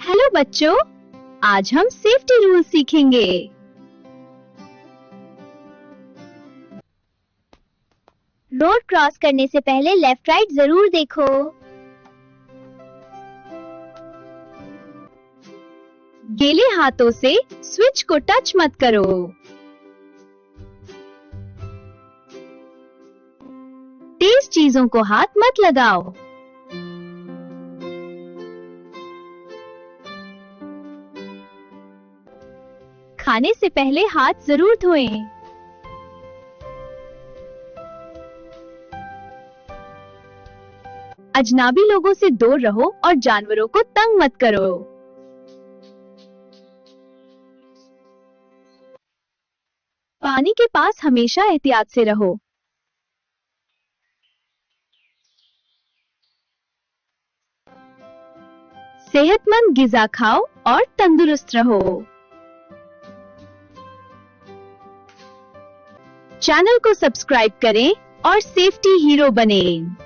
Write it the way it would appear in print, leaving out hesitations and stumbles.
Hello बच्चों, आज हम सेफ्टी रूल सीखेंगे। रोड क्रॉस करने से पहले लेफ्ट राइट जरूर देखो। गीले हाथों से स्विच को टच मत करो। तेज चीजों को हाथ मत लगाओ। खाने से पहले हाथ जरूर धोएं। अजनबी लोगों से दूर रहो और जानवरों को तंग मत करो। पानी के पास हमेशा एहतियात से रहो। सेहतमंद गिज़ा खाओ और तंदुरुस्त रहो। चैनल को सब्सक्राइब करें और सेफ्टी हीरो बनें।